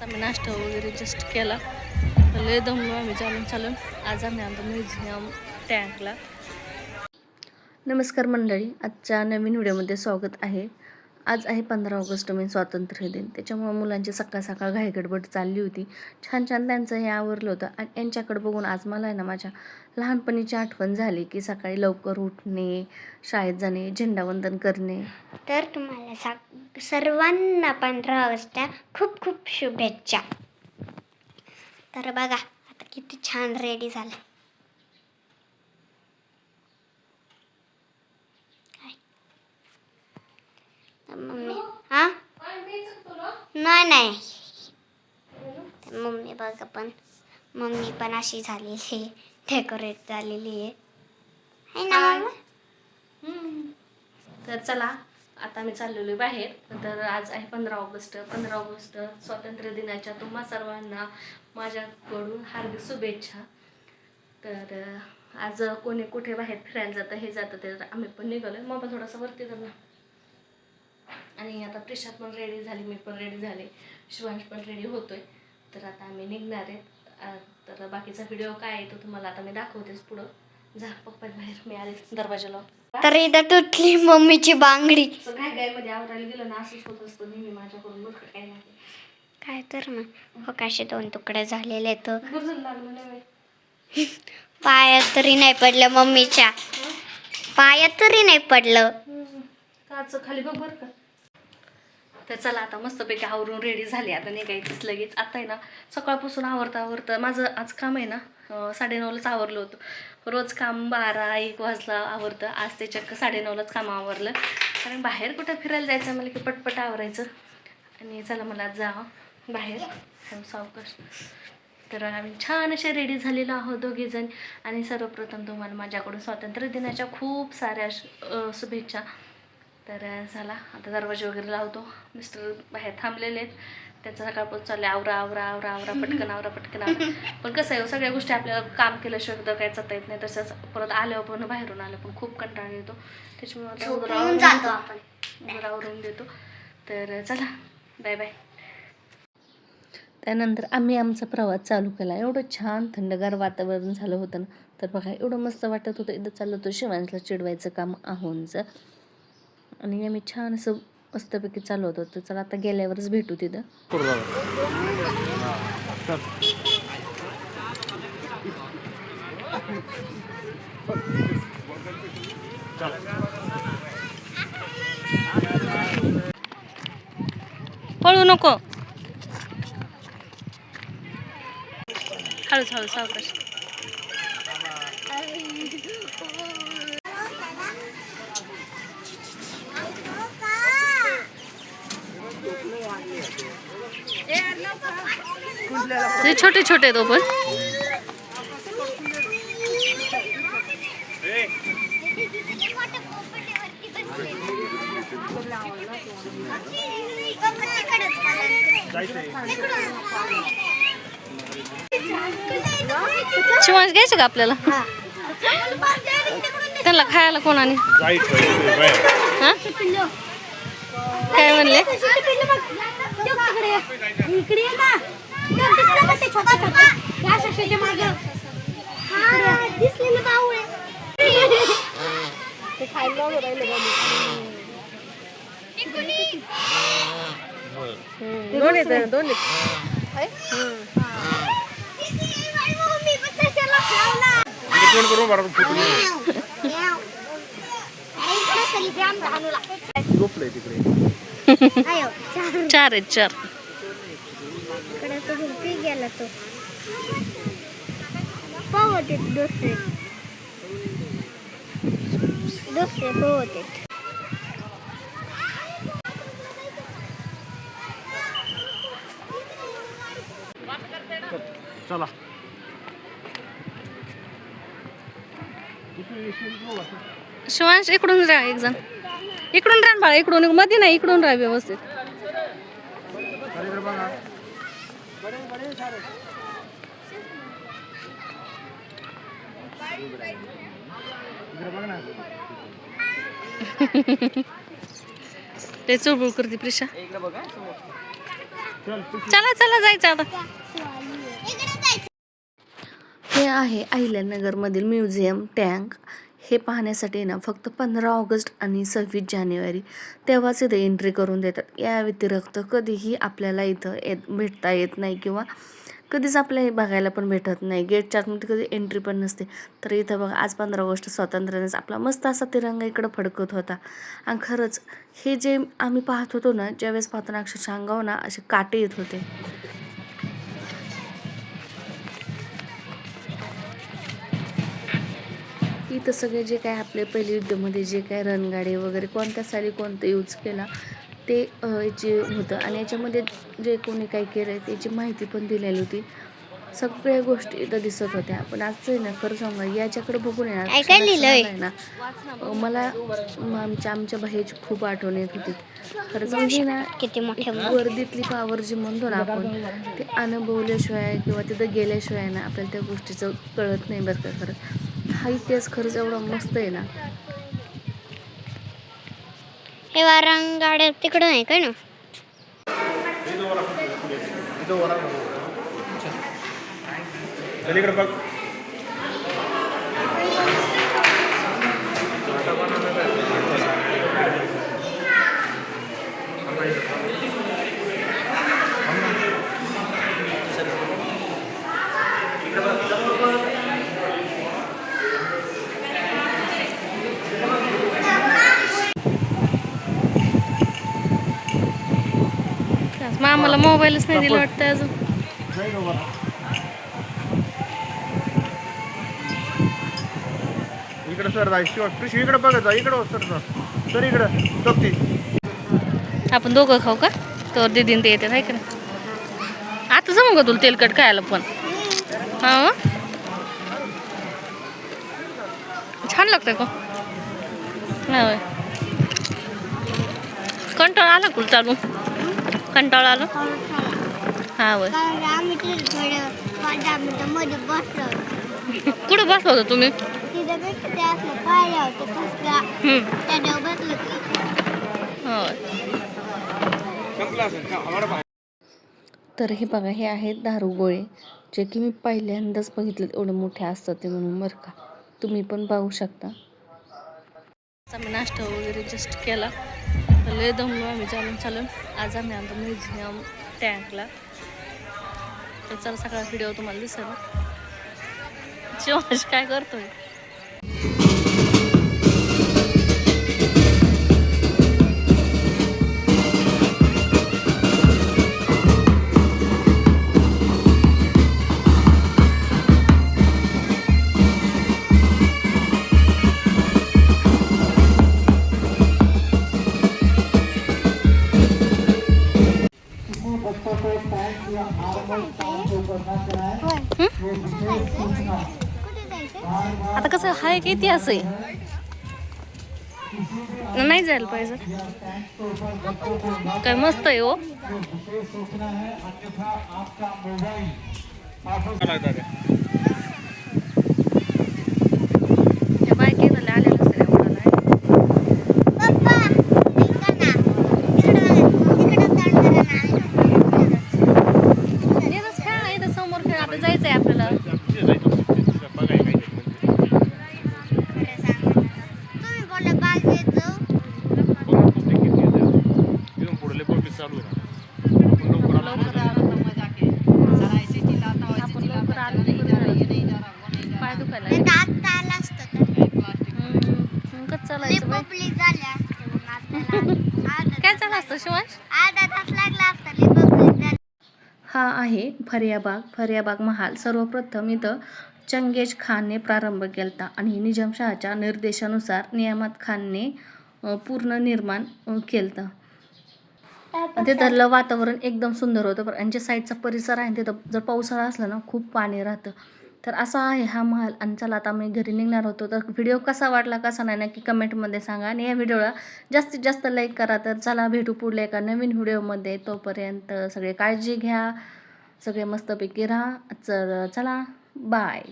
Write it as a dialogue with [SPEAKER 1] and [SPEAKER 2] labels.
[SPEAKER 1] आम्ही नाश्ता वगैरे जस्ट केला. लय दमलो आम्ही चालून. आज आम्ही आमचा म्युझियम टँकला. नमस्कार मंडळी, आजच्या नवीन व्हिडिओमध्ये स्वागत आहे. आज आहे 15 ऑगस्ट मेन स्वातंत्र्य दिन. त्याच्यामुळे मुलांची सकाळ घाईगडबड चालली होती. छान त्यांचं हे आवरलं होतं आणि यांच्याकडे बघून आज मला आहे ना माझ्या लहानपणीची आठवण झाली की सकाळी लवकर उठणे, शाळेत जाणे, झेंडावंदन करणे.
[SPEAKER 2] तर तुम्हाला सर्वांना 15 ऑगस्टच्या खूप शुभेच्छा. तर बघा आता किती छान रेडी झालं. मम्मी नाही मम्मी बघा मम्मी पण अशी झालेली आहे, डेकोरेट झालेली आहे ना मम्मी.
[SPEAKER 1] तर चला आता आम्ही चाललेलो आहे बाहेर. तर आज आहे 15 ऑगस्ट स्वातंत्र्य दिनाच्या तुम्हा सर्वांना माझ्याकडून हार्दिक शुभेच्छा. तर आज कोणी कुठे बाहेर फिरायला जातं हे जातं ते आम्ही पण निघालो. मग थोडासा वरती करणार आणि आता प्रिशात पण रेडी झाली, मी पण रेडी झाले, शिवांश पण रेडी होतोय. तर आता आम्ही निघणार आहेत. तर बाकीचा व्हिडिओ काय आहे तो तुम्हाला आता मी दाखवतेच पुढं. जा पप्पा बाहेर, मी आले दरवाजाला.
[SPEAKER 2] तर इथं तुटली मम्मीची बांगडी.
[SPEAKER 1] मध्ये आवरायला गेलं ना असंच होत असतं नेहमी माझ्याकडून. बघ काय नाही
[SPEAKER 2] काय तर मग हो कसे 2 तुकडे झालेले. तर पायात तरी नाही पडलं मम्मीच्या, पायात तरी नाही पडलं.
[SPEAKER 1] काच खाली बघ बरं का. तर चला आता मस्तपैकी आवरून रेडी झाली, आता निघायचंच लगेच. आता आहे ना सकाळपासून आवरता माझं आज काम आहे ना 9:30लाच आवरलं होतं. रोज काम 12-1 वाजला आवरतं. आज ते चक्क 9:30लाच काम आवरलं, कारण बाहेर कुठं फिरायला जायचं मला की पटपट आवरायचं. आणि चला मला जा बाहेर सावकाश. तर आम्ही छान असे रेडी झालेलो आहोत दोघेजण. आणि सर्वप्रथम तुम्हाला माझ्याकडून स्वातंत्र्य दिनाच्या खूप साऱ्या शुभेच्छा. तर चला आता दरवाजे वगैरे लावतो. मिस्टर बाहेर थांबलेले आहेत, त्यांचा सकाळपासून चालले आवरा पटकन आवरा. पण कसं आहे सगळ्या गोष्टी आपल्याला काम केल्याशिवाय तर काय जाता येत नाही. तसंच परत आल्यावर पण बाहेरून आलं पण खूप कंटाळा येतो, त्याच्यामुळे आवरून देतो. तर चला बाय. त्यानंतर आम्ही आमचा प्रवास चालू केला. एवढं छान थंडगार वातावरण झालं होतं ना. तर बघा एवढं मस्त वाटत होतं. इथं चाललं होतं शिवांशला चिडवायचं काम आहोंचं. आणि आम्ही छान असं मस्तपैकी चालू होतो. तर चला आता गेल्यावरच भेटू तिथं. पळू नको, हळूच सावकाश. छोटे तो पण शिवांश घ्यायचं का आपल्याला? त्यांना खायला कोणाने काय म्हणले? दोन चार
[SPEAKER 2] गेला तो होते दुसरे होते.
[SPEAKER 3] चला
[SPEAKER 1] शिवांश इकडून राहा, एक जण इकडून राहा बाळा, इकडून मध्ये नाही, इकडून राहा व्यवस्थित. ते चुळबुळ करते प्रिशा. चला चला जायचं आता. हे आहे अहिल्यानगरमधील म्युझियम टँक. हे पाहण्यासाठी ना फक्त 15 ऑगस्ट आणि 26 जानेवारी तेव्हाच इथं एंट्री करून देतात. या व्यतिरिक्त कधीही आपल्याला इथं भेटता येत नाही किंवा कधीच आपल्याला बघायला पण भेटत नाही. गेटच्या आतमध्ये कधी एंट्री पण नसते. तर इथं बघा आज 15 ऑगस्ट स्वातंत्र्यानेच आपला मस्त असा तिरंगा इकडं फडकत होता. आणि खरंच हे जे आम्ही पाहत होतो ना, ज्यावेळेस पाहताना अक्षरशः अंगावर ना असे काटे येत होते. इथं सगळे जे काय आपले पहिले युद्धामध्ये जे काय रणगाडे वगैरे कोणत्या साली कोणतं यूज केला ते याचे होतं. आणि याच्यामध्ये जे कोणी काय केलं आहे त्याची माहिती पण दिलेली होती. सगळ्या गोष्टी इथं दिसत होत्या. पण आजचं आहे ना खरं सांगा याच्याकडे बघून आहे ना मला आमच्या बाहेरची खूप आठवण येत होती. खरंच म्हणजे ना
[SPEAKER 2] किती मोठे
[SPEAKER 1] वर्दीतली पावर जी म्हणतो ना आपण ते अनुभवल्याशिवाय किंवा तिथं गेल्याशिवाय ना आपल्याला त्या गोष्टीचं कळत नाही बरं का. खरं हा इतिहास खरंच एवढा मस्त आहे ना.
[SPEAKER 2] हे वारंगाड्या तिकडून आहे का ना.
[SPEAKER 1] आम्हाला मोबाईलच नाही दिला वाटतं अजून.
[SPEAKER 3] इकडे सर जायची पिशवी इकडे बघत जा. इकडे सर सर इकडं चौकती.
[SPEAKER 1] आपण दोघं खाऊ का तर दीदीन ते येते का नाही. आता जमू का तुला तेलकट खायला पण. हा छान लागतंय का. नाही कंटाळा आला कुल चालू. कंटाळा आला हा होय. कुठं बसला होता तुम्ही. तर हे बघा हे आहेत दारू गोळे जे की मी पहिल्यांदाच बघितलं एवढे मोठे असतात ते म्हणून बरं का. तुम्ही पण पाहू शकता. आम्ही नाश्ता वगैरे जस्ट केला. लय दमलो आम्ही चालून. आज आम्ही आमचं म्युझियम टँकला. त्याचा सगळा व्हिडिओ तुम्हाला दिसेल. शिवांश काय करतोय. आता कसं हा एक इतिहास आहे. नाही जायला पाहिजे. काय मस्त आहे हो. बायकेला आलेलं असेल समोर खेळ. आता जायचंय आपल्याला. पाय दुखायला चालायचं काय चालू असतं शिवांश. हा आहे फरियाबाग महाल. सर्वप्रथम इथं चंगेज खानने प्रारंभ केला आणि निजामशहाच्या निर्देशानुसार नियामत खानने पूर्ण निर्माण केलं. तिथलं वातावरण एकदम सुंदर होतं. पण यांच्या साईडचा परिसर आहे तिथं जर पावसाळा असला ना खूप पाणी राहतं. तर असा आहे हा महल. आणि चला आता मी घरी निघणार होतो. तर व्हिडिओ कसा वाटला कसा नाही नक्की कमेंटमध्ये सांगा. आणि या व्हिडिओला जास्तीत जास्त लाईक करा. तर चला भेटू पुढल्या एका नवीन व्हिडिओमध्ये. तोपर्यंत सगळे काळजी घ्या. सगळे मस्तपैकी राहा. चला बाय.